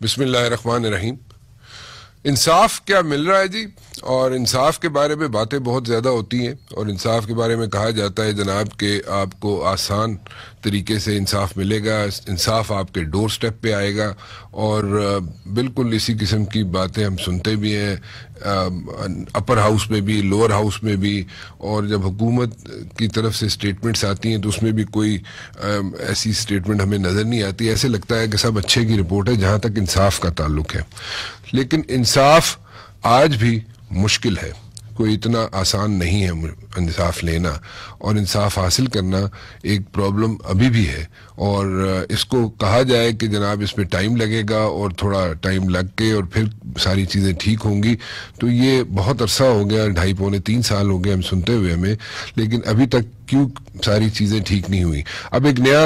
बिस्मिल्लाहिर्रहमानिर्रहीम। इंसाफ क्या मिल रहा है जी? और इंसाफ के बारे में बातें बहुत ज़्यादा होती हैं और इंसाफ के बारे में कहा जाता है जनाब कि आपको आसान तरीके से इंसाफ मिलेगा, इंसाफ आपके डोर स्टेप पे आएगा। और बिल्कुल इसी किस्म की बातें हम सुनते भी हैं, अपर हाउस में भी, लोअर हाउस में भी। और जब हुकूमत की तरफ से स्टेटमेंट्स आती हैं तो उसमें भी कोई ऐसी स्टेटमेंट हमें नज़र नहीं आती। ऐसे लगता है कि सब अच्छे की रिपोर्ट है जहाँ तक इंसाफ का ताल्लुक है। लेकिन इंसाफ आज भी मुश्किल है, कोई इतना आसान नहीं है इंसाफ लेना और इंसाफ हासिल करना एक प्रॉब्लम अभी भी है। और इसको कहा जाए कि जनाब इसमें टाइम लगेगा और थोड़ा टाइम लग के और फिर सारी चीज़ें ठीक होंगी, तो ये बहुत अरसा हो गया, 2.5-3 साल हो गए हम सुनते हुए हमें, लेकिन अभी तक क्यों सारी चीज़ें ठीक नहीं हुई। अब एक नया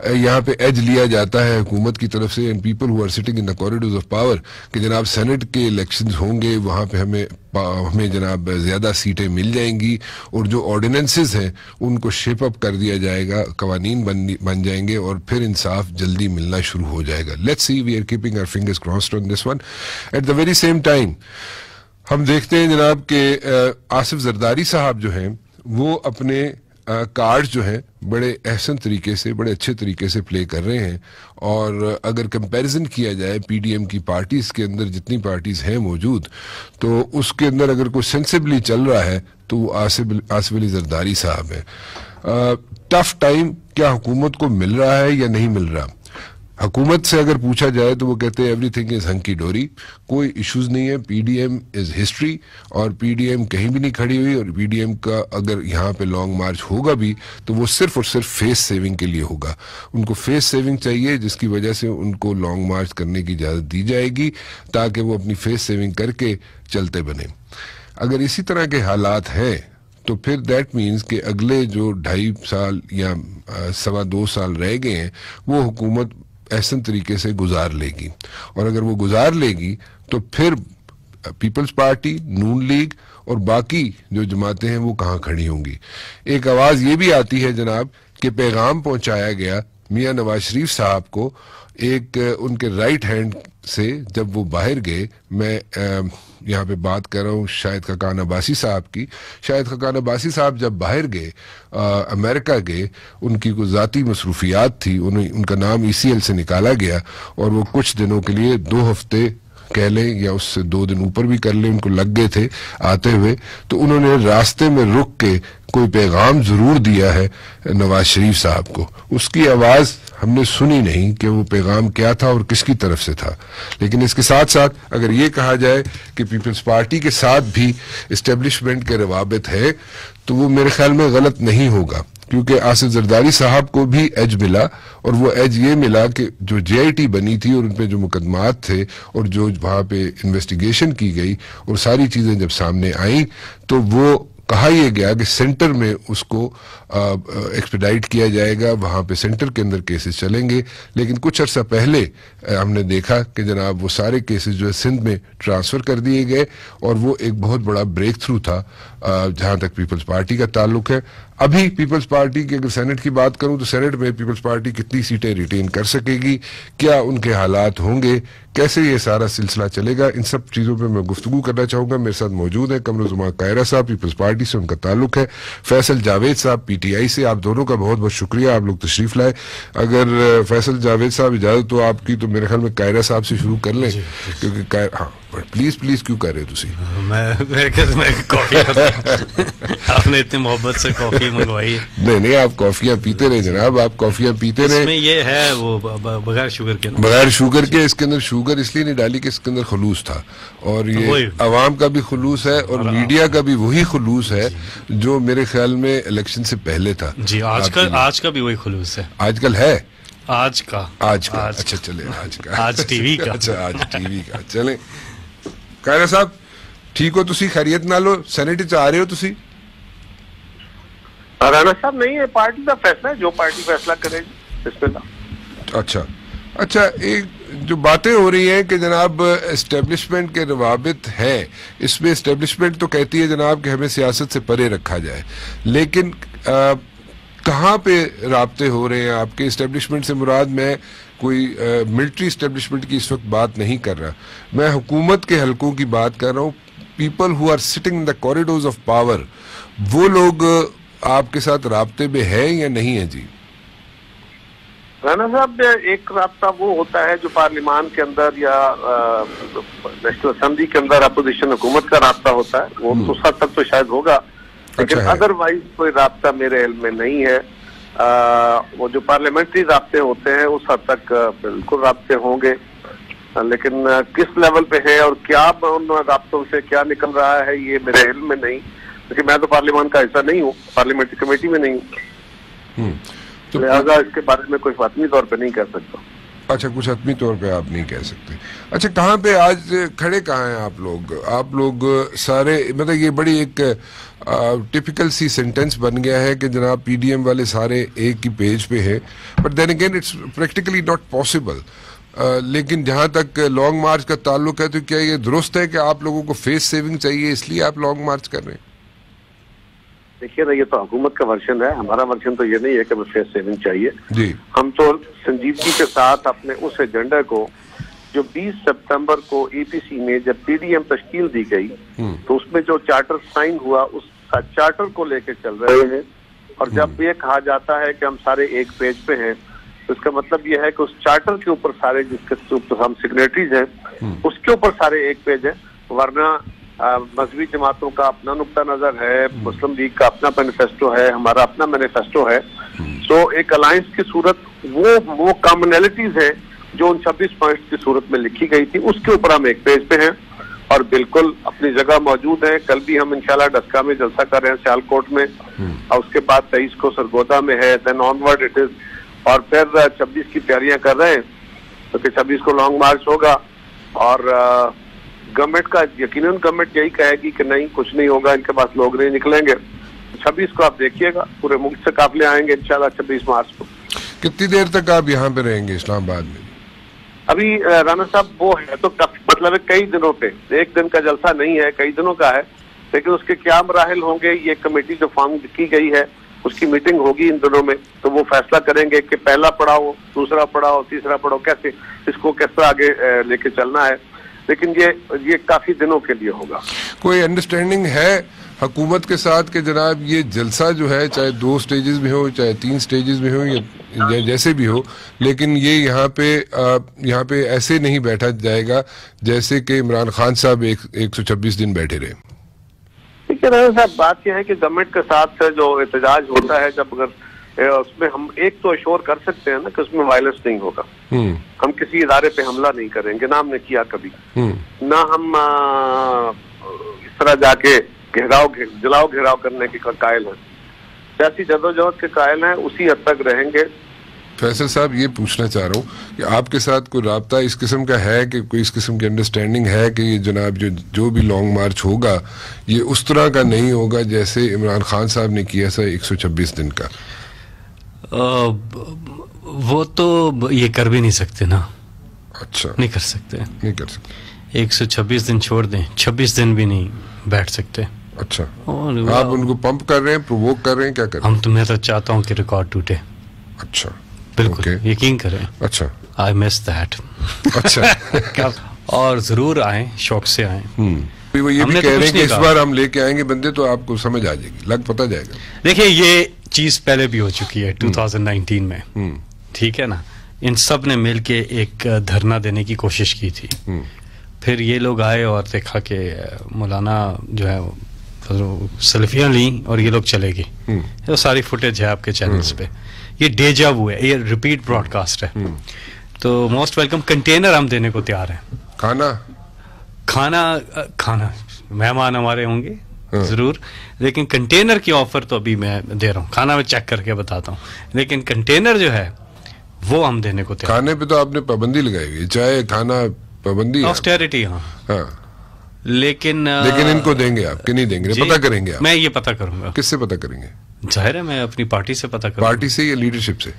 यहाँ पे एज लिया जाता है हुकूमत की तरफ से, and people who are sitting in the corridors of power, कि जनाब सेनेट के इलेक्शंस होंगे, वहाँ पे हमें जनाब ज़्यादा सीटें मिल जाएंगी और जो ऑर्डिनेंसेस हैं उनको शेप अप कर दिया जाएगा, कवानीन बन जाएंगे और फिर इंसाफ जल्दी मिलना शुरू हो जाएगा। Let's see, we are keeping our fingers crossed on this one. At the very same time हम देखते हैं जनाब के आसिफ जरदारी साहब जो हैं वो अपने कार्ड जो है बड़े अहसन तरीके से, बड़े अच्छे तरीके से प्ले कर रहे हैं। और अगर कंपैरिजन किया जाए पीडीएम की पार्टीज के अंदर जितनी पार्टीज हैं मौजूद, तो उसके अंदर अगर कोई सेंसिबली चल रहा है तो वो आसिफ अली जरदारी साहब है। टफ टाइम क्या हुकूमत को मिल रहा है या नहीं मिल रहा? हुकूमत से अगर पूछा जाए तो वो कहते हैं एवरीथिंग इज हंकी डोरी, कोई इश्यूज नहीं है, पीडीएम इज हिस्ट्री और पीडीएम कहीं भी नहीं खड़ी हुई। और पीडीएम का अगर यहाँ पे लॉन्ग मार्च होगा भी तो वो सिर्फ और सिर्फ फेस सेविंग के लिए होगा। उनको फेस सेविंग चाहिए जिसकी वजह से उनको लॉन्ग मार्च करने की इजाज़त दी जाएगी ताकि वो अपनी फेस सेविंग करके चलते बने। अगर इसी तरह के हालात हैं तो फिर दैट मीन्स कि अगले जो 2.5 साल या 2.25 साल रह गए हैं वो हुकूमत ऐसा तरीके से गुजार लेगी। और अगर वो गुजार लेगी तो फिर पीपल्स पार्टी, नून लीग और बाकी जो जमातें हैं वो कहाँ खड़ी होंगी। एक आवाज़ ये भी आती है जनाब कि पैगाम पहुंचाया गया मियां नवाज शरीफ साहब को एक उनके राइट हैंड से जब वो बाहर गए। मैं यहाँ पे बात कर रहा हूँ शाहिद खाकान अब्बासी साहब की। शाहिद खाकान अब्बासी साहब जब बाहर गए, अमेरिका गए, उनकी कोई ज़ाती मसरूफियात थी, उनका नाम ECL से निकाला गया और वो कुछ दिनों के लिए 2 हफ्ते कह लें या उससे 2 दिन ऊपर भी कर लें उनको लग गए थे आते हुए, तो उन्होंने रास्ते में रुक के कोई पैगाम जरूर दिया है नवाज शरीफ साहब को। उसकी आवाज़ हमने सुनी नहीं कि वो पैगाम क्या था और किसकी तरफ से था। लेकिन इसके साथ साथ अगर ये कहा जाए कि पीपल्स पार्टी के साथ भी इस्टेब्लिशमेंट के रवाबित है तो वो मेरे ख्याल में गलत नहीं होगा, क्योंकि आसिफ जरदारी साहब को भी एज मिला और वो एज ये मिला कि जो JIT बनी थी और उनपे जो मुकदमात थे और जो वहाँ पे इन्वेस्टिगेशन की गई और सारी चीज़ें जब सामने आई तो वो कहा यह गया कि सेंटर में उसको एक्सपेडाइट किया जाएगा, वहाँ पे सेंटर के अंदर केसेस चलेंगे। लेकिन कुछ अर्सा पहले हमने देखा कि जनाब वो सारे केसेस जो है सिंध में ट्रांसफ़र कर दिए गए और वो एक बहुत बड़ा ब्रेक थ्रू था जहाँ तक पीपल्स पार्टी का ताल्लुक है। अभी पीपल्स पार्टी की अगर सेनेट की बात करूं तो सेनेट में पीपल्स पार्टी कितनी सीटें रिटेन कर सकेगी, क्या उनके हालात होंगे, कैसे ये सारा सिलसिला चलेगा, इन सब चीज़ों पे मैं गुफ्तगू करना चाहूँगा। मेरे साथ मौजूद है कमरुज़्ज़मान कायरा साहब, पीपल्स पार्टी से उनका ताल्लुक है, फैसल जावेद साहब PTI से। आप दोनों का बहुत बहुत शुक्रिया, आप लोग तशरीफ़ लाए। अगर फैसल जावेद साहब इजाज़त तो आपकी, तो मेरे ख्याल में कायरा साहब से शुरू कर लें, क्योंकि हाँ प्लीज़ क्यों कर रहे हो तुसी? मैं कॉफ़ी आपने इतनी मोहब्बत से कॉफ़ी मंगवाई है। नहीं आप कॉफियां पीते रहे जनाब, आप कॉफियां पीते रहे। इसमें ये है वो बगैर शुगर के, बगैर शुगर के। इसके अंदर शुगर इसलिए नहीं डाली कि इसके अंदर खुलूस था और ये अवाम का भी खुलूस है और मीडिया का भी वही खुलूस है जो मेरे ख्याल में इलेक्शन से पहले था जी। आज का भी वही खुलूस है, आजकल है, आज का अच्छा चले आज टीवी का अच्छा आज टीवी का चले। कायरा साहब ठीक हो तुसी? खैरियत नालो सेनेट च आ रहे हो तुसी? राणा साहब नहीं है, पार्टी का फैसला है, जो पार्टी फैसला करेगी बिस्मिल्लाह। अच्छा एक जो बातें हो रही हैं कि जनाब एस्टेब्लिशमेंट के रवाबित हैं, इसमें एस्टेब्लिशमेंट तो कहती है जनाब कि हमें सियासत से परे रखा जाए, लेकिन कहाँ पे राब्ते हो रहे हैं आपके इस्टेब्लिशमेंट से? मुराद मैं कोई मिलिट्री इस्टेब्लिशमेंट की इस वक्त बात नहीं कर रहा, मैं हुकूमत के हलकों की बात कर रहा हूँ। People who are sitting in the corridors of power, वो लोग आपके साथ राब्ते में है या नहीं है? जी राना साहब, एक राब्ता वो होता है जो पार्लियामान के अंदर या नेशनल असेंबली के अंदर अपोजिशन हुकूमत का राब्ता होता है, वो तो उस हद तक तो शायद होगा, लेकिन अदरवाइज कोई राब्ता मेरे इल्म में नहीं है। वो जो पार्लियामेंट्री राब्ते होते हैं उस हद तक बिल्कुल राब्ते होंगे, लेकिन किस लेवल पे है और क्या उन राब्तों से क्या निकल रहा है ये मेरे इल्म में नहीं, क्योंकि मैं तो पार्लियामान का हिस्सा नहीं हूँ, पार्लियामेंट्री कमेटी में नहीं हूँ, तो लिहाजा इसके बारे में कोई हतमी तौर पे नहीं कह सकता। अच्छा, कुछ हतमी तौर पे आप नहीं कह सकते। अच्छा, कहाँ पे आज खड़े कहाँ हैं आप लोग? आप लोग सारे, मतलब ये बड़ी एक टिपिकल सी सेंटेंस बन गया है कि जनाब पीडीएम वाले सारे एक ही पेज पे हैं, but then again it's practically not possible. लेकिन जहाँ तक लॉन्ग मार्च का ताल्लुक है, तो क्या ये दुरुस्त है कि आप लोगों को फेस सेविंग चाहिए इसलिए आप लॉन्ग मार्च कर रहे हैं? देखिए ना, ये तो हुकूमत का वर्जन है, हमारा वर्जन तो ये नहीं है कि हमें फेस सेविंग चाहिए जी। हम तो संजीदगी के साथ अपने उस एजेंडा को, जो 20 सितंबर को एपीसी में जब पीडीएम तश्कील दी गई तो उसमें जो चार्टर साइन हुआ उस चार्टर को लेके चल रहे हैं। और जब ये कहा जाता है कि हम सारे एक पेज पे हैं, तो इसका मतलब ये है कि उस चार्टर के ऊपर सारे, जिसके ऊपर हम सिग्नेटरीज हैं, उसके ऊपर सारे एक पेज है। वरना मजहबी जमातों का अपना नुक्ता नजर है, मुस्लिम लीग का अपना मैनिफेस्टो है, हमारा अपना मैनिफेस्टो है। तो एक अलायंस की सूरत वो कॉमनैलिटीज है जो उन 26 पॉइंट्स की सूरत में लिखी गई थी, उसके ऊपर हम एक पेज पे हैं और बिल्कुल अपनी जगह मौजूद है। कल भी हम इंशाल्लाह डस्का में जलसा कर रहे हैं, सियालकोट में, और उसके बाद 23 को सरगोदा में है, देन ऑनवर्ड इट इज, और फिर 26 की तैयारियां कर रहे हैं, क्योंकि 26 को लॉन्ग मार्च होगा। और गवर्नमेंट का यकीनन गवर्नमेंट यही कहेगी कि नहीं कुछ नहीं होगा, इनके पास लोग नहीं निकलेंगे। 26 को आप देखिएगा पूरे मुल्क से काफिले आएंगे इंशाल्लाह 26 मार्च को। कितनी देर तक आप यहाँ पे रहेंगे इस्लामाबाद में? अभी राना साहब वो है तो मतलब कई दिनों पे, एक दिन का जलसा नहीं है, कई दिनों का है, लेकिन उसके क्या मराहिल होंगे, ये कमेटी जो फॉर्म की गई है उसकी मीटिंग होगी इन दिनों में, तो वो फैसला करेंगे कि पहला पड़ाव, दूसरा पड़ाव, तीसरा पड़ाव, कैसे इसको किस तरह आगे लेके चलना है। लेकिन ये काफी दिनों के लिए होगा। कोई अंडरस्टैंडिंग है हुकूमत के साथ कि जनाब ये जलसा जो है, चाहे 2 स्टेजेस में हो, चाहे 3 स्टेजेस में हो, या जैसे भी हो, लेकिन ये यहाँ पे ऐसे नहीं बैठा जाएगा जैसे कि इमरान खान साहब 126 दिन बैठे रहे? ठीक है राना साहब, बात यह है कि गवर्नमेंट के साथ जो एहतजाज होता है, जब अगर उसमें हम एक तो अश्योर कर सकते हैं ना कि उसमें वायलेंस नहीं होगा, हम किसी इदारे पे हमला नहीं करेंगे, ना हमने किया कभी, ना हम इस तरह जाके जलाओ घेराव करने के कायल हैं, जैसी जदोजहद के कायल हैं उसी हद तक रहेंगे। फैसल साहब, ये पूछना चाह रहा हूँ कि आपके साथ कोई राब्ता इस किस्म का है कि कोई इस किस्म की अंडरस्टैंडिंग है कि ये जनाब जो भी लॉन्ग मार्च होगा ये उस तरह का नहीं होगा जैसे इमरान खान साहब ने किया था 126 दिन का? वो तो ये कर भी नहीं सकते ना। अच्छा, नहीं कर सकते, नहीं कर सकते। 126 दिन छोड़ दें, 26 दिन भी नहीं बैठ सकते। अच्छा, और आप उनको पंप कर रहे हैं, प्रोवोक कर रहे हैं, क्या कर रहे हैं? मैं तो चाहता हूँ कि रिकॉर्ड टूटे। अच्छा, बिल्कुल यकीन करें। अच्छा, आई मिस दैट। अच्छा और जरूर आए, शौक से आए। वो ये भी कह रहे हैं कि इस बार हम लेके आएंगे बंदे, तो आपको समझ आ जाएगी, लग पता जाएगा। देखिए, ये चीज पहले भी हो चुकी है 2019 में, ठीक है ना। इन सब ने मिलके एक धरना देने की कोशिश की थी, फिर ये लोग आए और देखा कि मौलाना जो है सल्फियाँ ली और ये लोग चले गए। तो सारी फुटेज है आपके चैनल्स पे, ये डेजा वो है, ये रिपीट ब्रॉडकास्ट है। तो मोस्ट वेलकम, कंटेनर हम देने को तैयार हैं। खाना मेहमान हमारे होंगे जरूर, लेकिन कंटेनर की ऑफर तो अभी मैं दे रहा हूँ, खाना मैं चेक करके बताता हूँ, लेकिन कंटेनर जो है वो हम देने को तैयार। खाने पे तो आपने पाबंदी लगाई हुई, चाहे खाना पाबंदी, ऑस्टेरिटी। हाँ, लेकिन इनको देंगे आप कि नहीं देंगे? पता करेंगे आप? मैं ये पता करूंगा। किससे पता करेंगे? जाहिर है मैं अपनी पार्टी से पता करूंगा। पार्टी से या लीडरशिप से?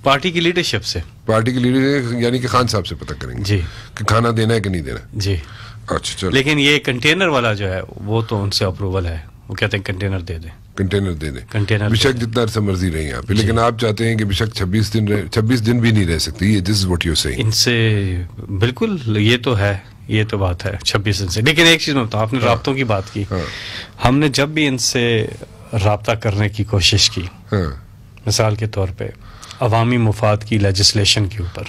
पार्टी की लीडरशिप से। पार्टी की लीडरशिप यानी कि खान साहब से पता करेंगे जी कि खाना देना है कि नहीं देना? जी। अच्छा, चलो। लेकिन ये कंटेनर वाला जो है वो तो उनसे अप्रूवल है, वो कहते हैं कंटेनर दे दें, कंटेनर दे दें, कंटेनर बेशक जितना अरसा मर्जी रहे यहाँ पे, लेकिन आप चाहते हैं कि बेशक 26 दिन भी नहीं रह सकती। ये this is what you saying. इनसे बिल्कुल ये तो है, ये तो बात है 26 दिन से। लेकिन एक चीज मैं बताऊँ, आपने राब्तों की बात की, हमने जब भी इनसे राब्ता करने की कोशिश की, मिसाल के तौर पे अवामी मुफाद की लेजिस्लेशन के ऊपर,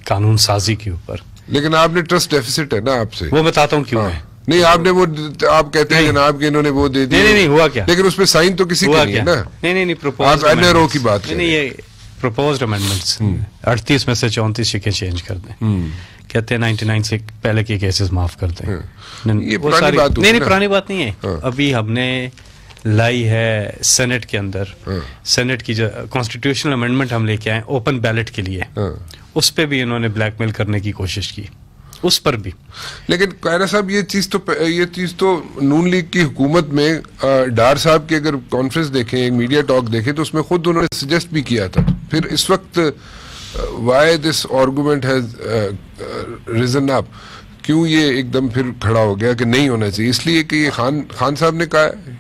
कानून साजी के ऊपर, लेकिन आपने ट्रस्ट डेफिसिट है ना आपसे, वो बताता हूँ क्यों है। नहीं आपने वो, आप कहते हैं जनाब कि इन्होंने वो दे दिया। नहीं हुआ क्या, लेकिन उसमें साइन तो किसी का नहीं है ना। नहीं आप एनआरओ की बात करें। नहीं, ये प्रपोज्ड अमेंडमेंट्स 38 में से 34 शिकें चेंज कर दें, कहते हैं 99 से पहले के केसेस माफ कर दें। ये पुरानी बात नहीं पुरानी बात नहीं है। अभी हमने लाई है सेनेट के अंदर, सेनेट की जो कॉन्स्टिट्यूशनल अमेंडमेंट हम लेके आए ओपन बैलेट के लिए, उस पे भी इन्होंने ब्लैकमेल करने की कोशिश की, उस पर भी। लेकिन कायरा साहब ये चीज तो नून लीग की हुकूमत में डार साहब की अगर कॉन्फ्रेंस देखें, एक मीडिया टॉक देखें, तो उसमें खुद उन्होंने सजेस्ट भी किया था। फिर इस वक्त why this argument has risen up, क्यों ये एकदम फिर खड़ा हो गया कि नहीं होना चाहिए? इसलिए कि ये खान साहब ने कहा है।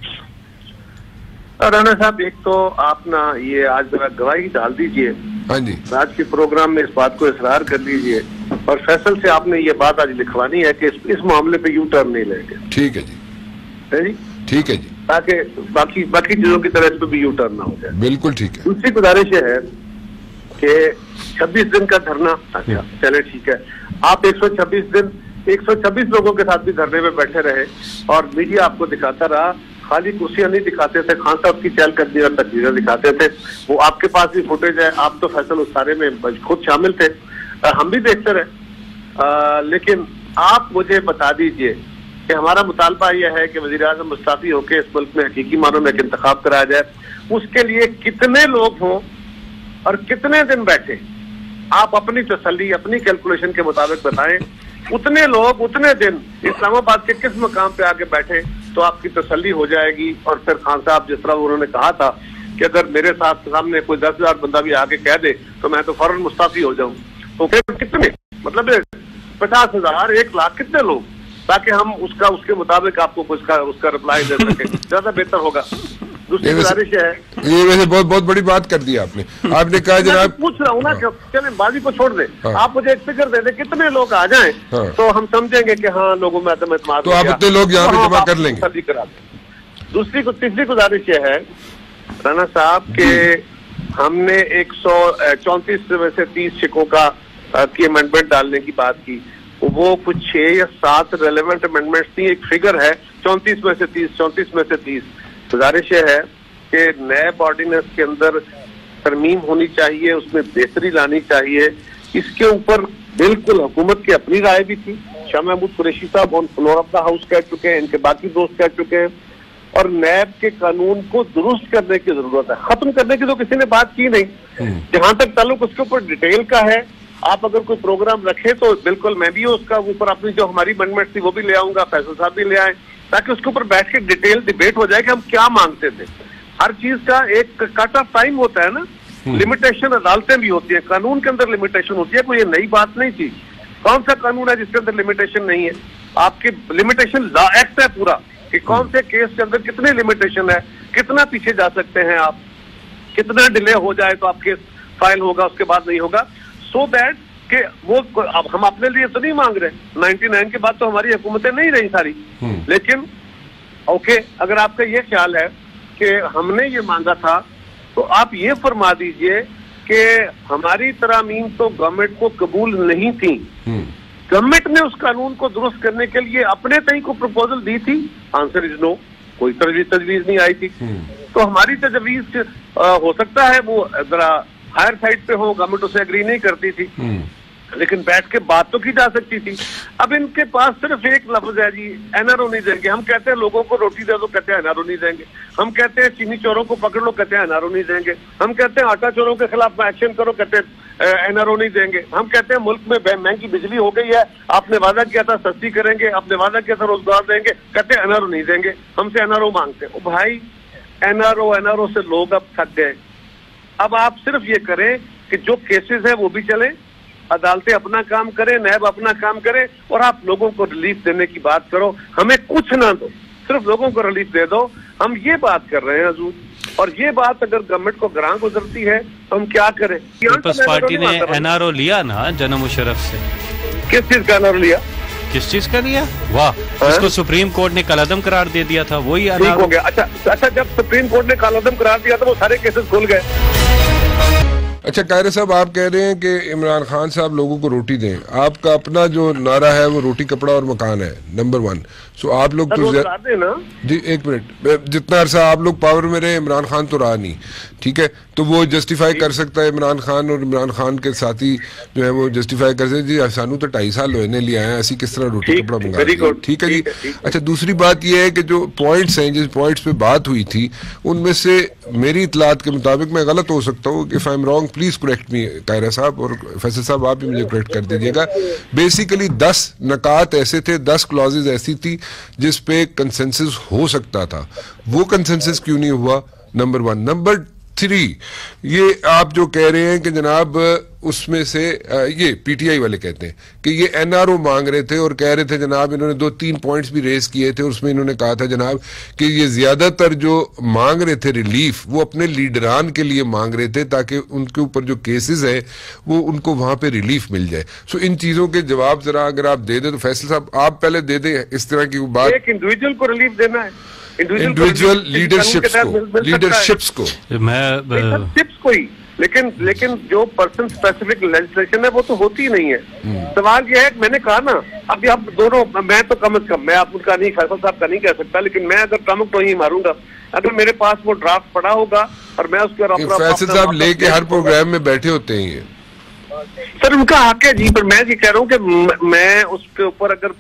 राणा साहब, एक तो आप ना ये आज जरा गवाही डाल दीजिए, हाँ जी, आज के प्रोग्राम में इस बात को इसरार कर लीजिए, और फैसल से आपने ये बात आज लिखवानी है कि इस मामले पे यू टर्न नहीं लेंगे। ठीक है जी, है जी, ठीक है जी, ताकि बाकी चीजों की तरह इस पे भी यू टर्न ना हो जाए। बिल्कुल ठीक है। दूसरी गुजारिश है कि 26 दिन का धरना, अच्छा चले ठीक है, आप 126 लोगों के साथ भी धरने में बैठे रहे और मीडिया आपको दिखाता रहा, खाली कुर्सियां नहीं दिखाते थे, खान साहब की चहलकदमी और तस्वीरें दिखाते थे। वो आपके पास भी फुटेज है, आप तो फैसल उस सारे में खुद शामिल थे, हम भी देखते रहे। लेकिन आप मुझे बता दीजिए कि हमारा मुतालबा यह है कि वज़ीर आज़म मुस्ताफी होकर इस मुल्क में हकीकी मानों में एक इंतखाब कराया जाए, उसके लिए कितने लोग हों और कितने दिन बैठे, आप अपनी तसल्ली, अपनी कैलकुलेशन के मुताबिक बताएं। उतने लोग उतने दिन इस्लामाबाद के किस मकाम पे आके बैठे तो आपकी तसल्ली हो जाएगी। और फिर खान साहब जिस तरह उन्होंने कहा था कि अगर मेरे साथ सामने कोई 10,000 बंदा भी आके कह दे तो मैं तो फौरन मुस्ताफी हो जाऊं, तो फिर कितने, मतलब 50,000, 1,00,000, कितने लोग, ताकि हम उसके मुताबिक आपको उसका रिप्लाई दे सके, ज्यादा बेहतर होगा। दूसरी गुजारिश है, ये वैसे बहुत बड़ी बात कर दी आपने कहा जनाब, पूछ रहा हूँ ना, चले बाजी को छोड़ दे, आप मुझे एक फिगर दे दे कितने लोग आ जाएं, तो हम समझेंगे कि हाँ लोगों में एतमाद, तो आप उतने लोग यहाँ पे जमा कर लेंगे। करा दें। तीसरी गुजारिश ये है राना साहब के हमने 134 में से 30 शिकों की अमेंडमेंट डालने की बात की, वो कुछ 6 या 7 रेलेवेंट अमेंडमेंट्स थी, एक फिगर है 34 में से 30। गुजारिश है कि नैब ऑर्डिनेंस के अंदर तरमीम होनी चाहिए, उसमें बेहतरी लानी चाहिए। इसके ऊपर बिल्कुल हुकूमत की अपनी राय भी थी, शाह महमूद कुरैशी साहब on floor of the house कह चुके हैं, इनके बाकी दोस्त कह चुके हैं, और नैब के कानून को दुरुस्त करने की जरूरत है, खत्म करने की तो किसी ने बात की नहीं। जहां तक ताल्लुक उसके ऊपर डिटेल का है, आप अगर कोई प्रोग्राम रखे तो बिल्कुल मैं भी उसका ऊपर अपनी जो हमारी अमेंडमेंट थी वो भी ले आऊंगा, फैसल साहब भी ले आए, ताकि उसके ऊपर बैठ के डिटेल डिबेट हो जाए कि हम क्या मांगते थे। हर चीज का एक कट ऑफ टाइम होता है ना, लिमिटेशन अदालतें भी होती है, कानून के अंदर लिमिटेशन होती है, कोई ये नई बात नहीं थी। कौन सा कानून है जिसके अंदर लिमिटेशन नहीं है? आपकी लिमिटेशन लॉ एक्ट है पूरा कि कौन से केस के अंदर कितनी लिमिटेशन है, कितना पीछे जा सकते हैं आप, कितना डिले हो जाए तो आप केस फाइल होगा, उसके बाद नहीं होगा, सो दैट कि वो अब हम अपने लिए तो नहीं मांग रहे, 99 के बाद तो हमारी हुकूमतें नहीं रही सारी, लेकिन ओके, अगर आपका ये ख्याल है कि हमने ये मांगा था तो आप ये फरमा दीजिए कि हमारी तरामीम तो गवर्नमेंट को कबूल नहीं थी, गवर्नमेंट ने उस कानून को दुरुस्त करने के लिए अपने तय को प्रपोजल दी थी, आंसर इज नो, कोई तजवीज नहीं आई थी। तो हमारी तजवीज हो सकता है वो जरा हायर साइड पे हो, गवर्नमेंट उसे एग्री नहीं करती थी, लेकिन बैठ के बात तो की जा सकती थी। अब इनके पास सिर्फ एक लफ्ज है जी, एनआरओ नहीं देंगे। हम कहते हैं लोगों को रोटी दे दो, कहते हैं एनआरओ नहीं देंगे। हम कहते हैं चीनी चोरों को पकड़ लो, कहते हैं एनआरओ नहीं देंगे। हम कहते हैं आटा चोरों के खिलाफ एक्शन करो, कहते हैं एनआरओ नहीं देंगे। हम कहते हैं मुल्क में महंगी बिजली हो गई है, आपने वादा किया था सस्ती करेंगे, आपने वादा किया था रोजगार देंगे, कहते हैं एनआरओ नहीं देंगे, हमसे एनआरओ मांगते हैं। ओ भाई, एनआरओ से लोग अब थक गए। अब आप सिर्फ ये करें कि जो केसेस है वो भी चलें, अदालतें अपना काम करें, नैब अपना काम करे, और आप लोगों को रिलीफ देने की बात करो। हमें कुछ ना दो, सिर्फ लोगों को रिलीफ दे दो। हम ये बात कर रहे हैं हजूर, और ये बात अगर गवर्नमेंट को ग्रां गुजरती है तो हम क्या करें? पीपल्स पार्टी ने एनआरओ लिया ना जनरल मुशर्रफ से। किस चीज का एनआरओ लिया? किस चीज का लिया? वाह, उसको सुप्रीम कोर्ट ने कलअदम करार दे दिया था, वही ठीक हो गया। अच्छा, जब सुप्रीम कोर्ट ने कलअदम करार दिया था वो सारे केसेस खुल गए। अच्छा कायरे साहब, आप कह रहे हैं कि इमरान खान साहब लोगों को रोटी दें, आपका अपना जो नारा है वो रोटी कपड़ा और मकान है, नंबर 1। सो आप लोग तो जी एक मिनट, जितना अरसा आप लोग पावर में रहे इमरान खान तो रहा नहीं, ठीक है, तो वो जस्टिफाई कर सकता है इमरान खान, और इमरान खान के साथी जो है वो जस्टिफाई कर सकते जी सानू तो 2.5 साल होने लिया है, ऐसी किस तरह रोटी कपड़ा मंगा, ठीक है जी। अच्छा, दूसरी बात यह है कि जो पॉइंट्स हैं, जिस पॉइंट्स पे बात हुई थी, उनमें से मेरी इतलात के मुताबिक, मैं गलत हो सकता हूँ, if I am wrong please correct me Kaira साहब, और फैसल साहब आप भी मुझे करेक्ट कर दीजिएगा। बेसिकली 10 नकात ऐसे थे, 10 क्लॉजेज ऐसी थी जिस पे कंसेंसस हो सकता था, वो कंसेंसस क्यों नहीं हुआ? नंबर 1। नंबर 3, ये आप जो कह रहे हैं कि जनाब उसमें से ये पीटीआई वाले कहते हैं कि ये एनआरओ मांग रहे थे, और कह रहे थे जनाब, इन्होंने 2-3 पॉइंट्स भी रेज किए थे, उसमें इन्होंने कहा था जनाब कि ये ज्यादातर जो मांग रहे थे रिलीफ, वो अपने लीडरान के लिए मांग रहे थे ताकि उनके ऊपर जो केसेस है वो उनको वहां पे रिलीफ मिल जाए। सो इन चीजों के जवाब जरा अगर आप दे दें तो फैसल साहब आप पहले दे दें इस तरह की बात। एक इंडिविजुअल को रिलीफ देना है, इंडिविजुअल लीडरशिप्स को को ही, लेकिन जो पर्सन स्पेसिफिक लेजिस्लेशन है वो तो होती ही नहीं है। सवाल ये है, मैंने कहा ना, अभी आप दोनों, मैं तो कम से कम, मैं आप उनका नहीं, फैसल साहब का नहीं कह सकता, लेकिन मैं अगर टमक तो ही मारूंगा अगर मेरे पास वो ड्राफ्ट पड़ा होगा और मैं उसके फैसल साहब लेके हर प्रोग्राम में बैठे होते हैं। सर उनका हक है जी, पर मैं ये कह रहा हूँ कि मैं उसके ऊपर अगर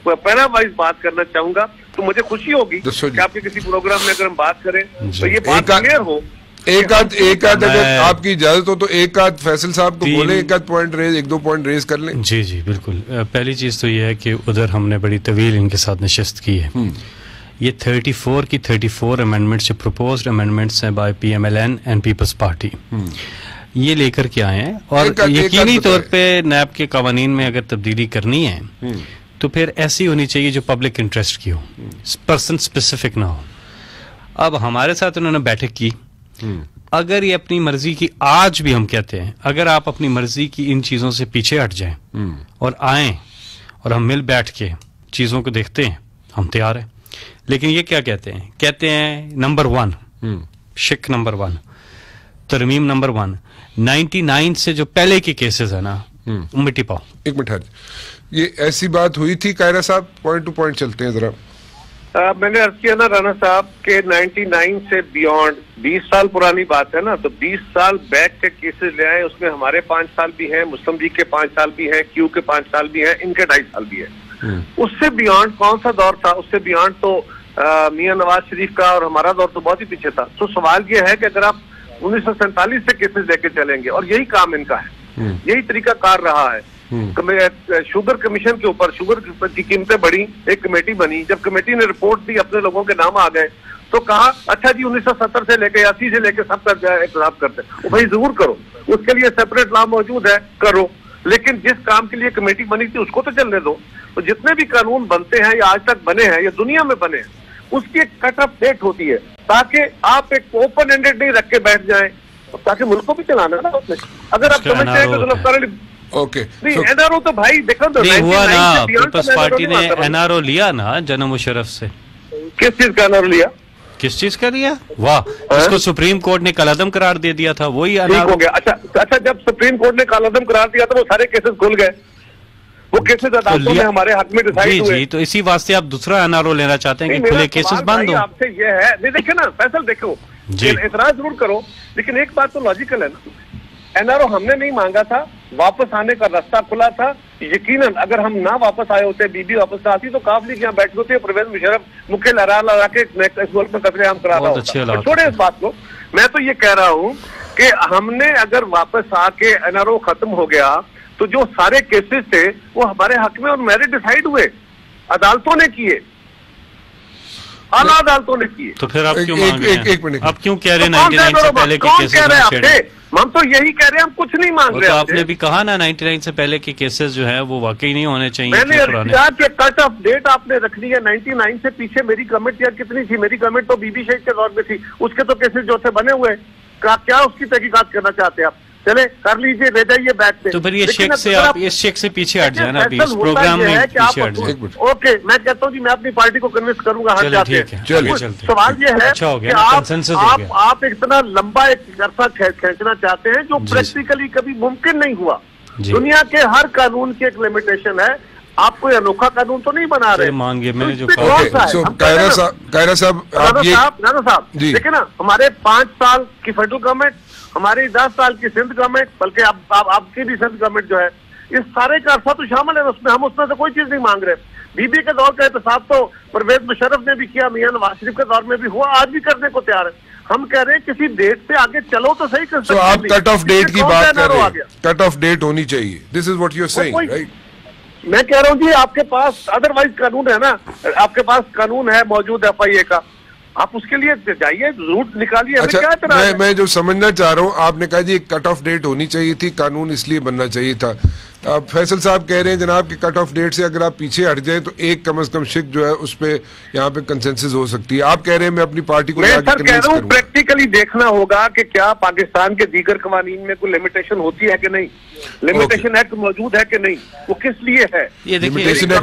पैरा वाइज बात करना चाहूंगा तो मुझे खुशी होगी कि आपके किसी प्रोग्राम में अगर हम बात करें तो ये बात क्लियर हो। एक आध अगर आपकी इजाजत हो तो एक आध फैसल साहब को बोले, एक आध पॉइंट रेज, 1-2 पॉइंट रेज कर लें। जी जी बिल्कुल। पहली चीज तो ये है कि उधर हमने बड़ी तवील इनके साथ नशिस्त की है। ये 34 की 34 अमेंडमेंट्स, प्रपोज्ड अमेंडमेंट्स हैं बाय पीएमएलएन एंड पीपल्स पार्टी, ये लेकर के आए हैं, और यकीनी तौर पे नैब के कवानीन में अगर तब्दीली करनी है तो फिर ऐसी होनी चाहिए जो पब्लिक इंटरेस्ट की हो, पर्सन स्पेसिफिक ना हो। अब हमारे साथ उन्होंने बैठक की, अगर ये अपनी मर्जी की, आज भी हम कहते हैं अगर आप अपनी मर्जी की इन चीजों से पीछे हट जाएं और आए और हम मिल बैठ के चीजों को देखते हैं, हम तैयार हैं। लेकिन ये क्या कहते हैं नंबर 1 शिक नंबर 1, तरमीम नंबर 1, 99 से जो पहले के केसेस है ना मिट्टी पाओ। एक मिनट, ये ऐसी बात हुई थी कायरा साहब? पॉइंट टू पॉइंट चलते हैं जरा। मैंने अर्ज किया ना राणा साहब के 99 से बियॉन्ड 20 साल पुरानी बात है ना, तो 20 साल बैक के केसेस ले आए, उसमें हमारे 5 साल भी हैं, मुस्लिम लीग के 5 साल भी हैं, क्यू के 5 साल भी हैं, इनके 2.5 साल भी है। उससे बियॉन्ड कौन सा दौर था? उससे बियॉन्ड तो मियां नवाज शरीफ का और हमारा दौर तो बहुत ही पीछे था। तो सवाल ये है कि अगर आप 1947 से केसेस लेके चलेंगे, और यही काम इनका है, यही तरीका कार रहा है। शुगर कमीशन के ऊपर शुगर की कीमतें बढ़ी, एक कमेटी बनी, जब कमेटी ने रिपोर्ट दी, अपने लोगों के नाम आ गए, तो कहा अच्छा जी 1970 से लेके 80 से लेके सब तक इंतजाम करते हैं। वो भाई जरूर करो, उसके लिए सेपरेट लॉ मौजूद है, करो, लेकिन जिस काम के लिए कमेटी बनी थी उसको तो चलने दो। तो जितने भी कानून बनते हैं या आज तक बने हैं या दुनिया में बने हैं, उसकी एक कट ऑफ डेट होती है, ताकि आप एक ओपन एंडेड नहीं रख के बैठ जाएं, ताकि मुल्क को भी चलाना ना उसमें। अगर आप समझते हैं कि ओके एनआरओ तो भाई देखो तो नहीं हुआ ना, पीपल्स पार्टी ने एनआरओ लिया ना जनरल मुशर्रफ से। किस चीज का एनआरओ लिया? किस चीज का लिया? वाह, इसको सुप्रीम कोर्ट ने कलअदम करार दे दिया था, वही ठीक हो गया। अच्छा, जब सुप्रीम कोर्ट ने कलअदम करार दिया था वो सारे केसेस खुल गए, वो केसेस अदालतों में हमारे हक में डिसाइड हुए। जी, तो इसी वास्ते आप दूसरा एनआरओ लेना चाहते हैं कि खुले केसेस बंद हो? आपसे ये है, नहीं देखिए ना फैसल, देखो एतराज जरूर करो, लेकिन एक बात तो लॉजिकल है ना, एनआरओ हमने नहीं मांगा था, वापस आने का रास्ता खुला था। यकीनन अगर हम ना वापस आए होते, बीबी वापस आती, तो काफी यहाँ बैठ होते, परवेज मुशर्रफ मुख्य लहरा के इस मुल्क में कतलेआम करा रहा होता। छोड़े इस बात को, मैं तो ये कह रहा हूँ कि हमने अगर वापस आके एनआरओ खत्म हो गया तो जो सारे केसेस थे वो हमारे हक में और मेरिट डिसाइड हुए, अदालतों ने किए। आला अदालतों ने किए। तो फिर आप क्यों मांग रहे हैं? एक मिनट, आप क्यों कह रहे हैं 99 से पहले के केसेस हम तो यही कह रहे हैं, हम कुछ नहीं मांग रहे। तो आपने भी कहा ना 99 से पहले के केसेस जो है वो वाकई नहीं होने चाहिए। मैंने कट ऑफ डेट आपने रखनी है 99 से पीछे। मेरी गवर्नमेंट यार कितनी थी? मेरी गवर्नमेंट तो बीबी शेख के दौर में थी, उसके तो केसेस जो थे बने हुए। क्या उसकी तहकीकात करना चाहते हैं आप? चले कर लीजिए, ले जाइए बैठ पे। तो फिर ये शेख से आप इस शेख से पीछे हट जाए ना, अभी इस प्रोग्राम में पीछे हट जाए। ओके, मैं कहता हूँ जी, मैं अपनी पार्टी को कन्विंस करूंगा, हट जाते हैं। सवाल ये है अच्छा हो कि गया, आप इतना लंबा एक अरसा खींचना चाहते हैं जो प्रैक्टिकली कभी मुमकिन नहीं हुआ। दुनिया के हर कानून की एक लिमिटेशन है, आप कोई अनोखा कानून तो नहीं बना रहे। मांगे मैंने जो कायरा साहब राणा साहब देखिए ना, हमारे 5 साल की फेडरल गवर्नमेंट, हमारी 10 साल की सिंध गवर्नमेंट, बल्कि आपकी भी सिंध गवर्नमेंट जो है, इस सारे का अरसा तो शामिल है उसमें। हम उसमें से कोई चीज नहीं मांग रहे। बीबी के दौर का एहतसाब तो परवेज मुशर्रफ ने भी किया, मियां नवाज शरीफ के दौर में भी हुआ, आज भी करने को तैयार है। हम कह रहे हैं किसी डेट से आगे चलो तो सही। तो आप कट ऑफ डेट की बात कर रहे हैं, कट ऑफ डेट होनी चाहिए। This is what you are saying, right? मैं कह रहा हूँ जी, आपके पास अदरवाइज कानून है ना, आपके पास कानून है मौजूद FIA का, आप उसके लिए जाइए, रूट निकालिए। अच्छा, क्या मैं जो समझना चाह रहा हूँ, आपने कहा जी एक कट ऑफ डेट होनी चाहिए थी, कानून इसलिए बनना चाहिए था। फैसल साहब कह रहे हैं जनाब कि कट ऑफ डेट से अगर आप पीछे हट जाएं तो एक कम से कम शिक जो है उस पे यहाँ पे कंसेंसस हो सकती है। आप कह रहे हैं मैं अपनी पार्टी को प्रैक्टिकली देखना होगा कि क्या पाकिस्तान के दीगर कवानीन में कोई लिमिटेशन होती है कि नहीं, लिमिटेशन एक्ट मौजूद है कि नहीं, वो किस लिए है। ये देखिए,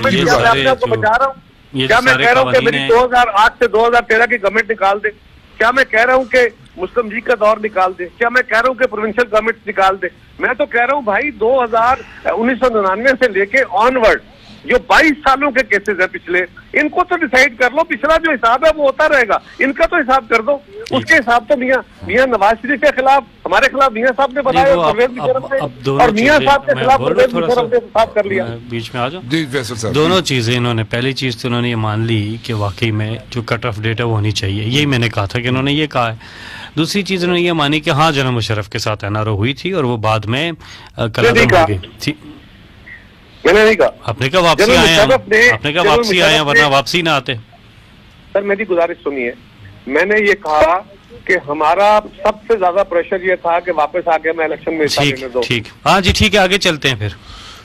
आपको बता रहा हूँ, क्या मैं कह रहा हूँ कि मेरी 2008 से 2013 की गवर्नमेंट निकाल दे? क्या मैं कह रहा हूँ कि मुस्लिम लीग का दौर निकाल दे? क्या मैं कह रहा हूँ कि प्रोविंशियल गवर्नमेंट निकाल दे? मैं तो कह रहा हूँ भाई 1999 से लेके ऑनवर्ड जो 22 सालों के केसेस है पिछले, इनको तो डिसाइड कर लो। पिछला जो हिसाब है वो होता रहेगा, इनका तो हिसाब कर दो। उसके हिसाब तो मियां नवाज शरीफ के खिलाफ, हमारे खिलाफ मियां साहब ने बनाया, और मियां साहब के खिलाफ परवेज मुशर्रफ ने हिसाब कर लिया। बीच में आ जाओ। दोनों चीजें इन्होंने, पहली चीज तो इन्होंने ये मान ली कि वाकई में जो कट ऑफ डेट है वो होनी चाहिए, यही मैंने कहा था कि इन्होंने ये कहा है। दूसरी चीज इन्होंने ये मानी कि हाँ जनरल मुशर्रफ के साथ NRO हुई थी और वो बाद में कलम हो गई। मैंने नहीं कहा, आपने कहा वापसी आए हैं, आपने कहा वापसी आए हैं, वरना वापसी ना आते। सर मेरी गुजारिश सुनिए, मैंने ये कहा कि हमारा सबसे ज्यादा प्रेशर ये था कि वापस आके मैं इलेक्शन में हिस्सा लेने दो। ठीक, हाँ जी ठीक है, आगे चलते हैं फिर।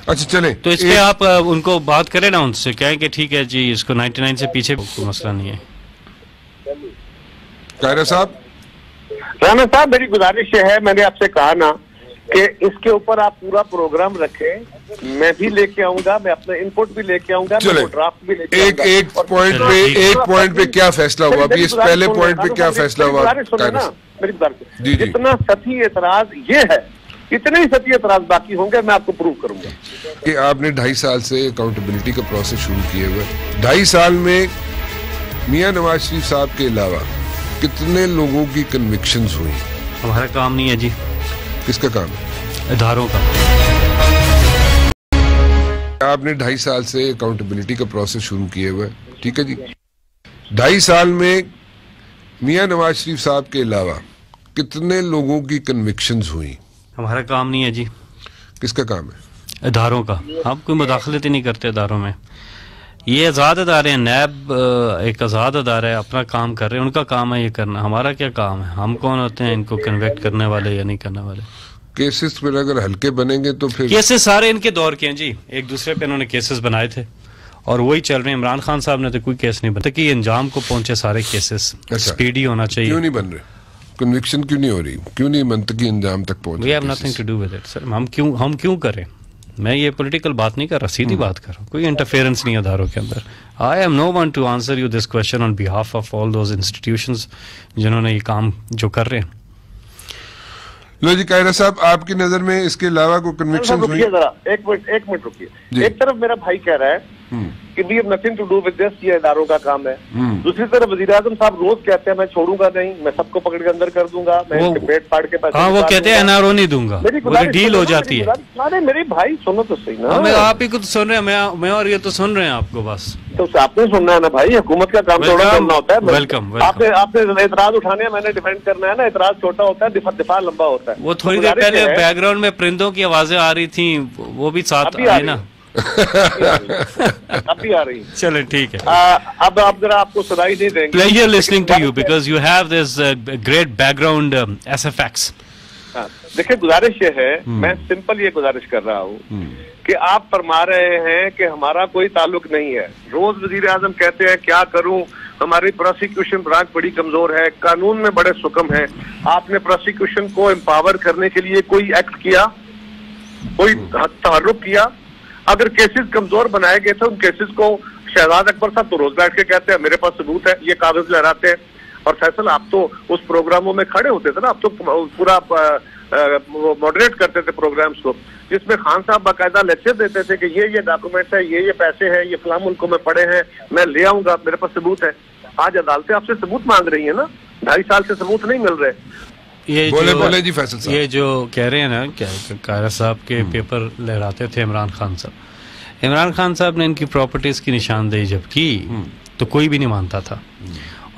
अच्छा चलें, तो इस पे आप उनको बात करें ना, उनसे कहें कि ठीक है जी, इसको 99 से पीछे कोई मसला नहीं है। कायरा साहब, राणा साहब मेरी गुजारिश है, मैंने आपसे कहा ना कि इसके ऊपर आप पूरा प्रोग्राम रखें, मैं भी लेके आऊंगा, मैं अपना इनपुट भी लेके आऊंगा, मैं ड्राफ्ट भी लेके आऊंगा। एक पॉइंट पे क्या फैसला हुआ? अभी इस पहले पॉइंट पे क्या फैसला हुआ? मेरी गुजारिश, जितना सती एतराज ये है, इतने ही सती एतराज बाकी होंगे, मैं आपको प्रूव करूंगा कि आपने 2.5 साल से अकाउंटेबिलिटी का प्रोसेस शुरू किए हुए, 2.5 साल में मियां नवाज शरीफ साहब के अलावा कितने लोगों की कन्विक्शंस हुई? हमारा काम नहीं है जी। किसका काम है? इदारों का। आपने 2.5 साल से अकाउंटेबिलिटी का प्रोसेस शुरू किए हुए, ठीक है जी। 2.5 साल में मियां नवाज शरीफ साहब के अलावा कितने लोगों की कन्विक्शंस हुई? हमारा काम नहीं है जी। किसका काम है? इदारों का। आप कोई मुदाखलत ही नहीं करते इदारों में। ये आज़ाद अदारे हैं, नैब एक आज़ाद अदारा है, अपना काम कर रहे हैं, उनका काम है ये करना। हमारा क्या काम है? हम कौन होते हैं इनको कन्वेक्ट करने वाले या नहीं करने वाले? केसेस फिर अगर हल्के बनेंगे तो फिर केसेस सारे इनके दौर के हैं जी, एक दूसरे पे इन्होंने केसेस बनाए थे और वही चल रहे हैं। इमरान खान साहब ने तो कोई केस नहीं बना कि अंजाम को पहुंचे सारे केसेस। स्पीडी होना चाहिए। क्यों नहीं बन रहे? कन्विक्शन क्यों नहीं हो रही? क्यों नहीं मंतकी अंजाम तक पहुंचे? We have nothing to do with it sir. हम क्यों करें? मैं ये पॉलिटिकल बात नहीं कर रहा, सीधी बात कर रहा हूँ। कोई इंटरफेरेंस नहीं है अदारों के अंदर। I am no one to answer you this question on behalf of all those institutions जिन्होंने ये काम जो कर रहे हैं। लो जी कायरा साहब, आपकी नजर में इसके अलावा कोई कन्विक्शन हुई? जरा एक मिनट रुकिए। एक तरफ मेरा भाई कह रहा है कि we have nothing to do with this, ये इदारों का काम है। दूसरी तरफ वज़ीर आज़म साहब रोज कहते हैं मैं छोड़ूगा नहीं, मैं सबको पकड़ के अंदर कर दूंगा, मैं इसके पेट फाड़ के पैसे। हाँ वो कहते हैं NRO नहीं दूंगा, वो डील हो जाती है। अरे मेरे भाई सुनो तो सही ना। मैं आप ही को तो सुन रहे हैं, मैं और ये तो सुन रहे हैं आपको बस। तो आपने सुनना है ना भाई, हुकूमत का काम थोड़ा करना होता है। वेलकम। आपने एतराज उठाने हैं, मैंने डिफेंड करना है ना। एतराज छोटा होता है, दिफा लंबा होता है। वो थोड़ी देर पहले बैकग्राउंड में परिंदों की आवाजें आ रही थी, वो भी साथ आई ना। अभी आ रही। चलो ठीक है। अब आप जरा आपको सुनाई नहीं देंगे। Pleasure listening to you because you have this great background SFX. देखिए गुजारिश ये है, मैं सिंपल ये गुजारिश कर रहा हूँ कि आप फरमा रहे हैं कि हमारा कोई ताल्लुक नहीं है। रोज वजीर आजम कहते हैं क्या करूं, हमारी प्रोसिक्यूशन ब्रांच बड़ी कमजोर है, कानून में बड़े सुकम है। आपने प्रोसिक्यूशन को एम्पावर करने के लिए कोई एक्ट किया, कोई तहर्रुक किया? अगर केसेस कमजोर बनाए गए थे, उन केसेस को शहजाद अकबर साहब तो रोज बैठ के कहते हैं मेरे पास सबूत है, ये कागज लहराते हैं। और फैसल आप तो उस प्रोग्रामों में खड़े होते थे ना, आप तो पूरा मॉडरेट करते थे प्रोग्राम्स को, जिसमें खान साहब बाकायदा लेक्चर देते थे कि ये डॉक्यूमेंट्स है, ये पैसे हैं, ये फलां मुल्कों में पड़े हैं, मैं ले आऊंगा, मेरे पास सबूत है। आज अदालतें आपसे सबूत मांग रही है ना, 2.5 साल से सबूत नहीं मिल रहे। ये बोले जी फैसल साहब, ये जो कह रहे हैं ना, क्या कायरा साहब के पेपर लहराते थे इमरान खान साहब। इमरान खान साहब ने इनकी प्रॉपर्टीज की निशानदेही जब की तो कोई भी नहीं मानता था।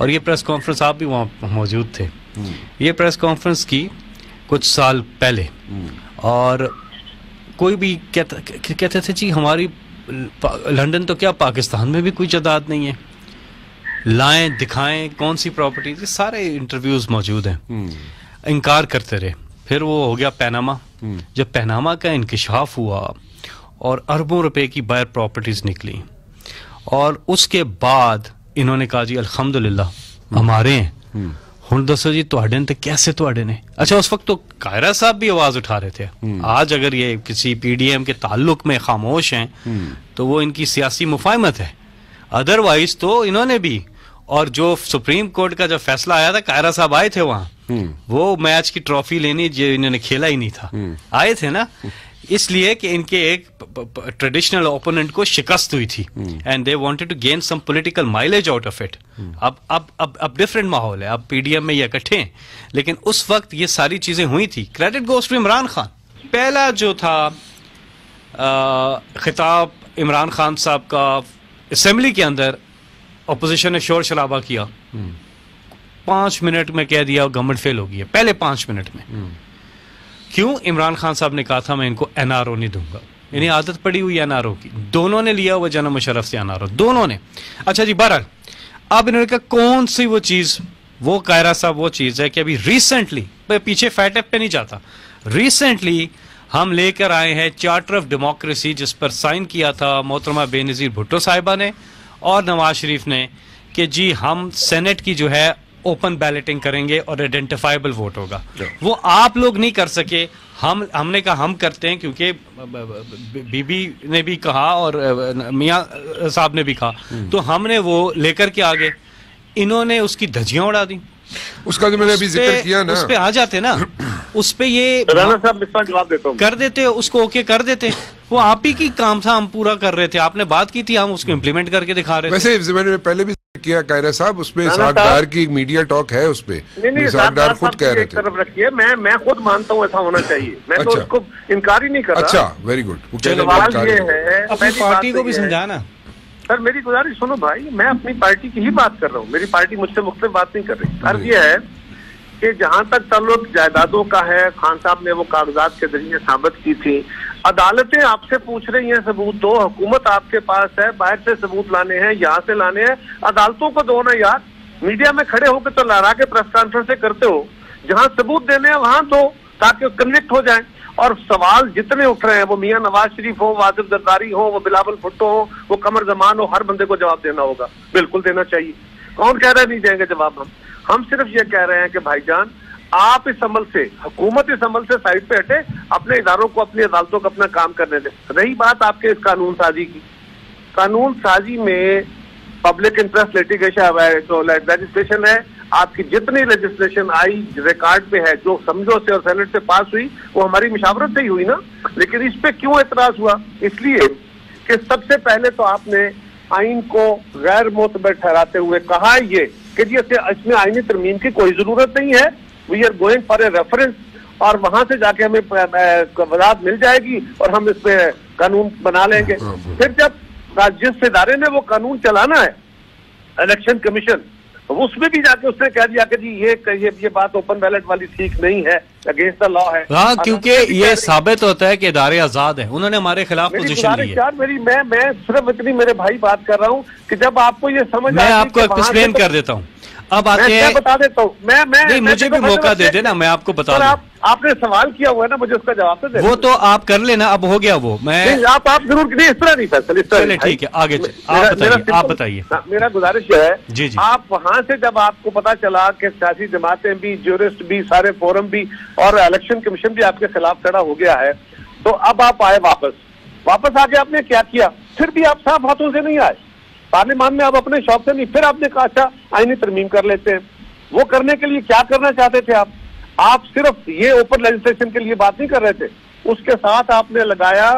और ये प्रेस कॉन्फ्रेंस, आप भी वहाँ मौजूद थे, ये प्रेस कॉन्फ्रेंस की कुछ साल पहले, और कोई भी कहते थे जी हमारी लंदन तो क्या पाकिस्तान में भी कोई जायदाद नहीं है, लाएं दिखाएं कौन सी प्रॉपर्टी, ये सारे इंटरव्यूज मौजूद हैं। इनकार करते रहे। फिर वो हो गया पैनामा। जब पैनामा का इंकिशाफ हुआ और अरबों रुपए की बाहर प्रॉपर्टीज निकली, और उसके बाद इन्होंने कहा जी अल्हम्दुलिल्लाह हमारे हैं। हुण दसो जी तुहाडे ते कैसे तुहाडे ने? अच्छा उस वक्त तो कायरा साहब भी आवाज उठा रहे थे। आज अगर ये किसी पीडीएम के ताल्लुक में खामोश हैं तो वो इनकी सियासी मुफाहमत है, अदरवाइज तो इन्होंने भी। और जो सुप्रीम कोर्ट का जब फैसला आया था, कायरा साहब आए थे वहां, वो मैच की ट्रॉफी लेनी जो इन्होंने खेला ही नहीं था, आए थे ना, इसलिए कि इनके एक ट्रेडिशनल ओपोनेंट को शिकस्त हुई थी and they wanted to gain some political mileage out of it. अब डिफरेंट माहौल है, अब पीडीएम में ये इकट्ठे हैं, लेकिन उस वक्त ये सारी चीजें हुई थी। Credit goes to Imran Khan. पहला जो था खिताब इमरान खान साहब का असेंबली के अंदर, अपोजिशन ने शोर शराबा किया, 5 मिनट में कह दिया गवर्नमेंट फेल हो गई है, पहले 5 मिनट में। क्यों? इमरान खान साहब ने कहा था मैं इनको एनआरओ नहीं दूंगा। यानी आदत पड़ी हुई एनआरओ की, दोनों ने लिया हुआ जनाब मुशर्रफ से एनआरओ, दोनों ने। अच्छा जी, बहरहाल अब इन्होंने कहा कौन सी वो चीज, वो कायरा साहब वो चीज है कि अभी रिसेंटली, पीछे फैट पे नहीं जाता, रिसेंटली हम लेकर आए हैं चार्टर ऑफ डेमोक्रेसी, जिस पर साइन किया था मोहतरमा बेनजीर भुट्टो साहिबा ने और नवाज शरीफ ने, कि जी हम सेनेट की जो है ओपन बैलेटिंग करेंगे और आइडेंटिफाइबल वोट होगा। वो आप लोग नहीं कर सके, हमने कहा हम करते हैं, क्योंकि बीबी ने भी कहा और मियां साहब ने भी कहा, तो हमने वो लेकर के आ गए। इन्होंने उसकी धज्जियां उड़ा दी। उसका जो मैंने अभी जिक्र किया ना, उस पे आ जाते ना, उस पे ये राना साहब इसका जवाब देता हूं, कर देते, उसको ओके कर देते। वो आप ही की काम था, हम पूरा कर रहे थे, आपने बात की थी, हम उसको इम्प्लीमेंट करके दिखा रहे थे। वैसे मैंने पहले भी किया कायरा साहब, उसपे इसाक डार की एक मीडिया टॉक है, उसपे इसाक डार खुद कह रहे थे। तरफ रखिए, मैं खुद मानता हूँ ऐसा होना चाहिए, मैं तो उसको इनकार ही नहीं कर रहा। अच्छा, वेरी गुड। सवाल ये है, अपनी पार्टी को भी समझाना। सर मेरी गुजारिश सुनो भाई, मैं अपनी पार्टी की ही बात कर रहा हूँ, मेरी पार्टी मुझसे मुख्तलिफ बात नहीं कर रही। अर्ज ये है कि जहां तक ताल्लुक जायदादों का है, खान साहब ने वो कागजात के जरिए साबित की थी, अदालतें आपसे पूछ रही हैं सबूत दो, हुकूमत आपके पास है, बाहर से सबूत लाने हैं, यहाँ से लाने हैं, अदालतों को दो ना यार। मीडिया में खड़े होकर तो लहरा के प्रेस कॉन्फ्रेंस से करते हो, जहां सबूत देने हैं वहां दो, ताकि कन्विक्ट हो जाए। और सवाल जितने उठ रहे हैं, वो मियां नवाज शरीफ हो, वाजिब जरदारी हो, वो बिलावल भुट्टो हो, वो कमर जमान हो, हर बंदे को जवाब देना होगा, बिल्कुल देना चाहिए। कौन कह रहा है नहीं देंगे जवाब? हम सिर्फ ये कह रहे हैं कि भाईजान आप इस अमल से, हुकूमत इस अमल से साइड पे हटे, अपने इदारों को, अपनी अदालतों को अपना काम करने दे। रही बात आपके इस कानून साजी की, कानून साजी में पब्लिक इंटरेस्ट लिटिगेशन जो लेजिस्लेशन है, आपकी जितनी लेजिस्लेशन आई रिकॉर्ड पे है, जो समझो से और सेनेट से पास हुई, वो हमारी मुशावरत से ही हुई ना। लेकिन इस पे क्यों एतराज हुआ? इसलिए कि सबसे पहले तो आपने आइन को गैर मोतबर ठहराते हुए कहा ये कि जी इसमें आईनी तरमीम की कोई जरूरत नहीं है, we are going for a reference, और वहां से जाके हमें वजाहत मिल जाएगी और हम इस पे कानून बना लेंगे। फिर जब जिस इदारे ने वो कानून चलाना है, इलेक्शन कमीशन, उसमें भी जाके उसने कह दिया कि जी ये बात ओपन बैलेट वाली ठीक नहीं है, अगेंस्ट द लॉ है। हाँ, क्योंकि ये साबित होता है कि इदारे आजाद हैं, उन्होंने हमारे खिलाफ पोजीशन ली है। मैं सिर्फ इतनी मेरे भाई बात कर रहा हूँ कि जब आपको ये समझ, मैं आपको एक्सप्लेन कर देता हूँ। अब आते हैं, बता देता हूँ नहीं, मुझे भी मौका दे देना, मैं आपको बता दूं। आपने सवाल किया हुआ है ना, मुझे उसका जवाब तो दे। वो तो आप कर लेना, अब हो गया वो। मैं आप जरूर नहीं, इस तरह नहीं फैसल, चलिए ठीक है, आगे आप बताइए। मेरा गुजारिश है जी जी, आप वहां से जब आपको पता चला कि सियासी जमातें भी, ज्यूरिस्ट भी, सारे फोरम भी और इलेक्शन कमीशन भी आपके खिलाफ खड़ा हो गया है, तो अब आप आए वापस आके आपने क्या किया? फिर भी आप साफ हाथों से नहीं आए पार्लियामान में, आप अपने शौक से नहीं, फिर आपने कहा अच्छा आईनी तरमीम कर लेते हैं। वो करने के लिए क्या करना चाहते थे आप सिर्फ ये ओपन लेजिस्लेशन के लिए बात नहीं कर रहे थे, उसके साथ आपने लगाया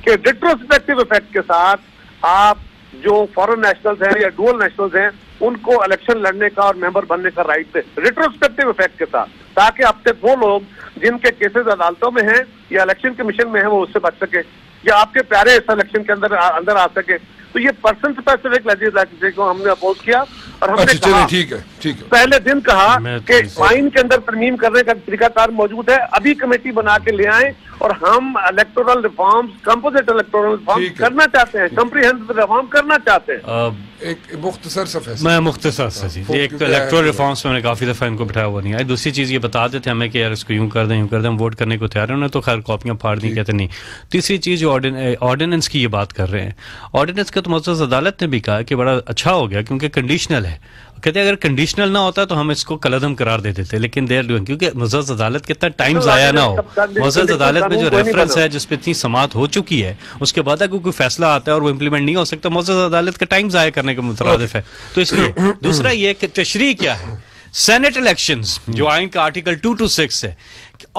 कि रिट्रोस्पेक्टिव इफेक्ट के साथ आप जो फॉरेन नेशनल्स हैं या डुअल नेशनल्स हैं उनको इलेक्शन लड़ने का और मेंबर बनने का राइट दे, रिट्रोस्पेक्टिव इफेक्ट के साथ, ताकि अब तक वो लोग जिनके केसेस अदालतों में हैं या इलेक्शन कमीशन में है वो उससे बच सके, या आपके प्यारे इस इलेक्शन के अंदर आ सके। तो ये पर्सन स्पेसिफिक लेजिस्लेशन को हमने अपोज किया और हमने कहा, ठीक है पहले दिन कहा कि आइन के अंदर तरमीम करने का तरीकाकार मौजूद है, अभी कमेटी बना के ले आए और हम electoral reforms, composite electoral reform करना चाहते हैं, कम्प्रिहेंसिव रिफॉर्म करना चाहते हैं। एक मुख्तसर सा फैसला, मैं मुख्तसर सा जी, एक तो इलेक्टोरल रिफॉर्म्स में मैंने काफी दफा इनको बिठाया हुआ नहीं है। दूसरी चीज ये बता देते हमें कि यार इसको यूं कर दें हम वोट करने को तैयार है, उन्हें तो खैर कॉपियां फाड़ दी, कहते नहीं। तीसरी चीज ऑर्डिनेंस की ये बात कर रहे हैं, ऑर्डिनेंस का तो मुअज़्ज़ज़ अदालत ने भी कहा कि बड़ा अच्छा हो गया क्योंकि कंडीशनल है। कहते हैं अगर कंडीशनल ना होता तो हम इसको कलअदम करार दे देते, लेकिन देर डूइंग, क्योंकि मुअज़्ज़ज़ अदालत कितना टाइम जाया ना हो। मुअज़्ज़ज़ अदालत में जो रेफरेंस है, जिस पे इतनी समाअत हो चुकी है, उसके बाद अगर कोई फैसला आता है और वो इम्प्लीमेंट नहीं हो सकता, मुअज़्ज़ज़ अदालत का टाइम जाया करने के मुतरादिफ है। तो इसलिए दूसरा ये कि तशरीह क्या है, सेनेट इलेक्शंस जो आइन का आर्टिकल 226 है,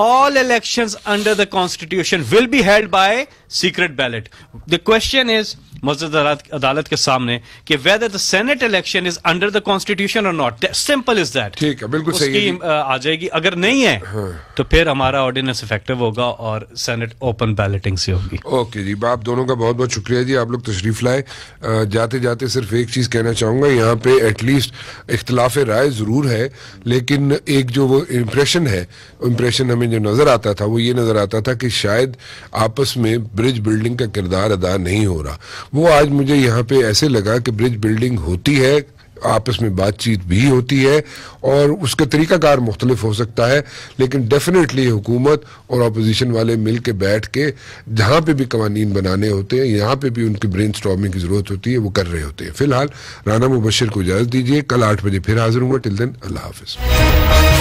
all elections under the constitution will be held by secret ballot. The question is मुअज़्ज़ज़ अदालत के सामने कि whether the Senate election is under the constitution or not. Simple is that. ठीक है, बिल्कुल सही है। उसकी आ जाएगी, अगर नहीं है तो फिर हमारा ऑर्डिनेंस इफेक्टिव होगा और सेनेट ओपन बैलेटिंग से होगी। ओके जी, आप दोनों का बहुत बहुत शुक्रिया जी, आप लोग तशरीफ लाए। जाते जाते सिर्फ एक चीज़ कहना चाहूँगा, यहाँ पे एटलीस्ट इख्तलाफ राय ज़रूर है, लेकिन एक जो वो इम्प्रेशन हमें जो नज़र आता था वो ये नज़र आता था कि शायद आपस में ब्रिज बिल्डिंग का किरदार अदा नहीं हो रहा। वो आज मुझे यहाँ पे ऐसे लगा कि ब्रिज बिल्डिंग होती है, आपस में बातचीत भी होती है और उसका तरीकाकार मुख्तलिफ हो सकता है, लेकिन डेफिनेटली हुकूमत और अपोजिशन वाले मिल के बैठ के जहाँ पे भी कवानीन बनाने होते हैं, यहाँ पे भी उनकी ब्रेन स्टॉर्मिंग की ज़रूरत होती है, वो कर रहे होते हैं। फिलहाल राना मुबश्शिर को इजाज़त दीजिए, कल 8 बजे फिर हाजिर हूँगा। टिल देन अल्लाह हाफिज़।